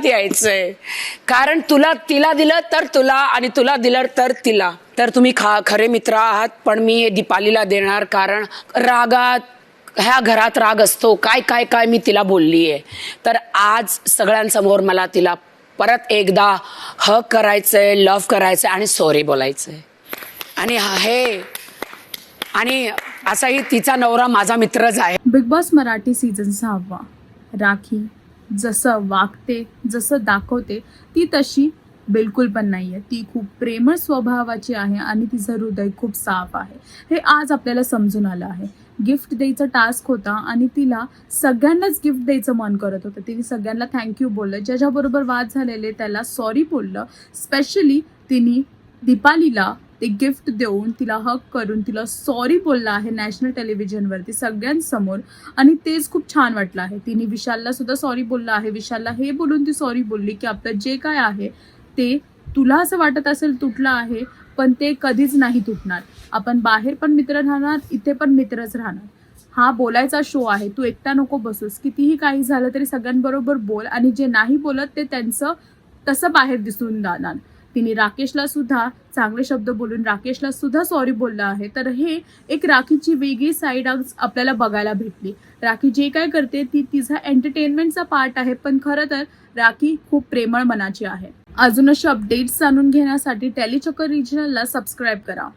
घरात यायचंय, कारण तिला दिलं तर तुला आणि तुला दिलं तर तिला. तर तुम्ही खरे मित्र आहात, पण मी दीपालीला देणार, कारण रागात ह्या घरात राग असतो. काय काय काय मी तिला बोलली आहे. तर आज सगळ्यांसमोर मला तिला परत एकदा हग करायचंय, लव्ह करायचंय आणि सॉरी बोलायचंय. आणि असाही तिचा नवरा माझा मित्रच आहे. Big boss Marathi season 6. Rakhi जसं वागते, जसं दाखवते, ती तशी बिलकुल पण नाहीये. ती खूप प्रेमळ स्वभावाची आहे आणि तिचं हृदय खूप साफ आहे. हे आज आपल्याला समजून आलं आहे. गिफ्ट द्यायचा टास्क होता आणि तिला सगळ्यांनाच गिफ्ट द्यायचं मन करत होतं. तिने सगळ्यांना थँक्यू बोललं, ज्याच्याबरोबर वाद झालेले त्याला सॉरी बोललं. स्पेशली तिने दीपालीला ते गिफ्ट देऊन, तिला हक करून, तिला सॉरी बोलला आहे नॅशनल टेलिव्हिजनवरती सगळ्यांसमोर. आणि तेच खूप छान वाटलं आहे. तिने विशालला सुद्धा सॉरी बोलला आहे. विशालला हे बोलून ती सॉरी बोलली की आपलं जे काय आहे ते तुला असं वाटत असेल तुटलं आहे, पण ते कधीच नाही तुटणार. आपण बाहेर पण मित्र राहणार, इथे पण मित्रच राहणार. हा बोलायचा शो आहे, तू एकटा नको बसूस. कितीही काही झालं तरी सगळ्यांबरोबर बोल, आणि जे नाही बोलत ते त्यांचं तसं बाहेर दिसून जाणार. तिने राकेशला सुद्धा चांगले शब्द बोलून राकेशला सुद्धा सॉरी बोलला आहे. तर हे एक राखीची वेगळी साईड आपल्याला बघायला भेटली. राखी जे काय करते ती तिचा एंटरटेनमेंटचा पार्ट आहे, पण खरं तर राखी खूप प्रेमळ मनाची आहे. अजून अशी अपडेट्स जाणून घेण्यासाठी टेलीचक्कर रिजनलला सबस्क्राईब करा.